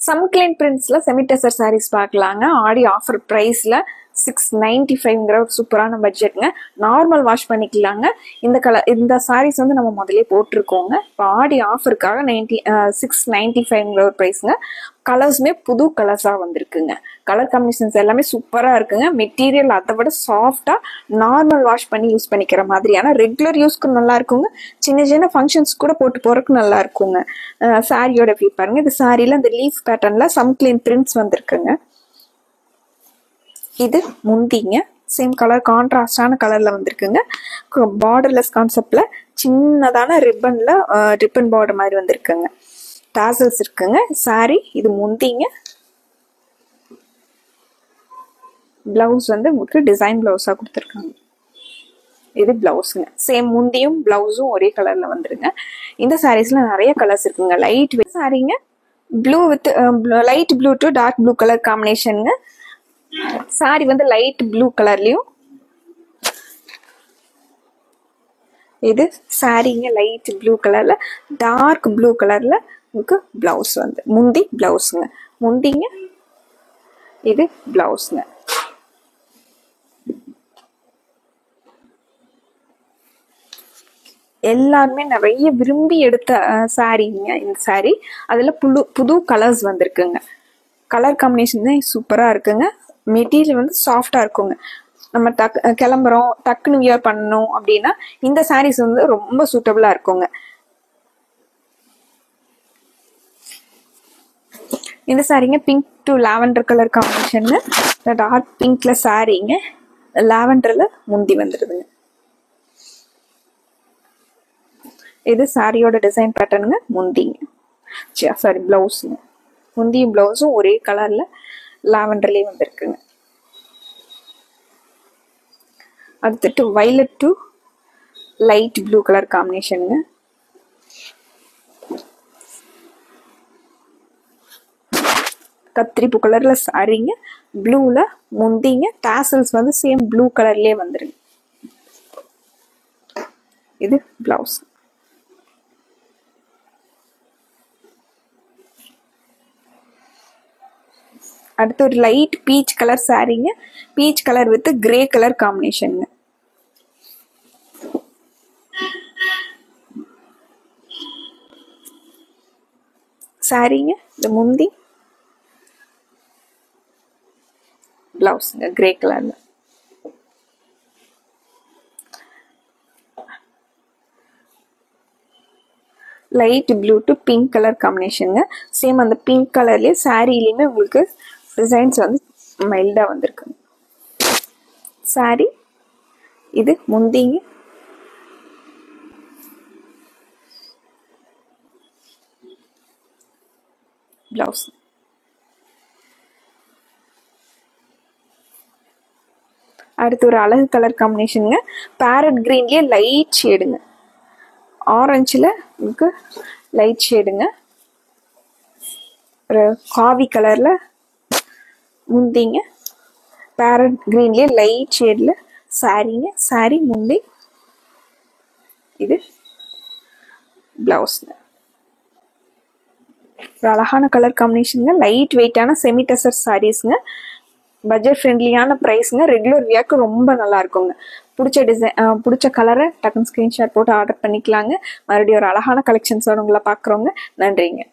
சம்க்ளைன் பிரிண்ட்ஸ்ல semi டெசர் saris பார்க்கலாங்க. ஆடி offer பிரைஸ்ல 695ங்கிற ஒரு சூப்பரான பட்ஜெட்ங்க. நார்மல் வாஷ் பண்ணிக்கலாங்க. இந்த சாரீஸ் வந்து நம்ம முதலே போட்டிருக்கோங்க. இப்போ ஆடி ஆஃபருக்காக 695ங்கிற ஒரு ப்ரைஸுங்க. கலர்ஸுமே புது கலர்ஸாக வந்திருக்குங்க. கலர் காம்பினேஷன்ஸ் எல்லாமே சூப்பராக இருக்குங்க. மெட்டீரியல் அதை விட சாஃப்டாக நார்மல் வாஷ் பண்ணி யூஸ் பண்ணிக்கிற மாதிரியான ரெகுலர் யூஸ்க்கு நல்லா இருக்குங்க. சின்ன சின்ன ஃபங்க்ஷன்ஸ் கூட போட்டு போறதுக்கு நல்லா இருக்குங்க. சாரியோட வியூ பாருங்க. இந்த சாரியில இந்த லீஃப் பேட்டர்ன்ல சம்க்ளைன் பிரிண்ட்ஸ் வந்திருக்குங்க. இது முந்திங்க. சேம் கலர் கான்ட்ராஸ்டான கலர்ல வந்திருக்குங்க. பார்டர்லெஸ் கான்செப்ட்ல சின்னதான ரிப்பன் பார்டர் மாதிரி வந்திருக்குங்க. டாசல்ஸ் இருக்குங்க. சாரி இது முந்திங்க. பிளவுஸ் வந்து உங்களுக்கு டிசைன் பிளவுஸா கொடுத்துருக்காங்க. இது பிளவுஸுங்க. சேம் முந்தியும் பிளவுஸும் ஒரே கலர்ல வந்துருங்க. இந்த சாரீஸ்ல நிறைய கலர்ஸ் இருக்குங்க. லைட் வெயிட் சாரீங்க. Blue with light blue to dark blue colour காம்பினேஷனுங்க. சாரி வந்து லைட் ப்ளூ கலர்லயும், இது சாரிங்க லைட் ப்ளூ கலர்ல டார்க் ப்ளூ கலர்ல உங்களுக்கு பிளவுஸ் வந்து முந்தி பிளவுஸுங்க. முந்திங்க. இது பிளவுஸுங்க. எல்லாருமே நிறைய விரும்பி எடுத்த சாரீங்க இந்த சாரி. அதுல புது கலர்ஸ் வந்திருக்குங்க. கலர் காம்பினேஷன் தான் சூப்பரா இருக்குங்க. மெட்டீரியல் வந்து சாஃப்டா இருக்குங்க. நம்ம கிளம்புறோம் டக்குன்னு வியர் பண்ணணும் அப்படின்னா இந்த சாரீஸ் வந்து ரொம்ப சூட்டபிளா இருக்குங்க. இந்த சாரீங்க pink to lavender colour combination. Dark பிங்க்ல சாரீங்க. லாவெண்டர்ல முந்தி வந்துருதுங்க. இது சாரியோட டிசைன் பேட்டர்னுங்க. முந்திங்க. சாரி பிளவுஸுங்க. முந்தியும் பிளவுஸும் ஒரே கலர்ல லாவெண்டர்லயே வந்திருக்குங்க. அடுத்துட்டு violet to light blue colour காம்பினேஷனுங்க. கத்திரிப்பூ கலர்ல சாரிங்க. ப்ளூல முந்திங்க. டாசல்ஸ் வந்து சேம் ப்ளூ கலர்லயே வந்துருங்க. இது பிளவுஸ். அடுத்து ஒரு லைட் பீச் கலர் சாரீங்க. Peach colour with grey colour காம்பினேஷனுங்க. சாரீங்க இந்த முந்தி பிளவுஸ்ங்க கிரே கலர்ல. Light blue to pink colour காம்பினேஷனுங்க. சேம் அந்த பிங்க் கலர்லயே சாரிலையுமே உங்களுக்கு டிசைன்ஸ் வந்து மைல்டா வந்திருக்கு. சாரி இது முந்திங்க. பிளவுஸ். அடுத்து ஒரு அழகு கலர் காம்பினேஷனுங்க. பேரட் கிரீன்லயே லைட் ஷேடுங்க. ஆரஞ்சுல உங்களுக்கு லைட் ஷேடுங்க. ஒரு காவி கலர்ல முந்திங்க. பேரட் கிரீன்லயே லைட் ஷேட்ல சாரீங்க. சாரி முந்தி. இது பிளவுஸ்ங்க. ஒரு அழகான கலர் காம்பினேஷனுங்க. லைட் வெயிட்டான செமி டெசர் சாரீஸ்ங்க. பட்ஜெட் ஃப்ரெண்ட்லியான ப்ரைஸ்ங்க. ரெகுலர் வியர்க்கு ரொம்ப நல்லா இருக்குங்க. பிடிச்ச கலரை டக்குன்னு ஸ்கிரீன்ஷாட் போட்டு ஆர்டர் பண்ணிக்கலாங்க. மறுபடியும் ஒரு அழகான கலெக்ஷன்ஸோட உங்களை பார்க்குறோங்க. நன்றிங்க.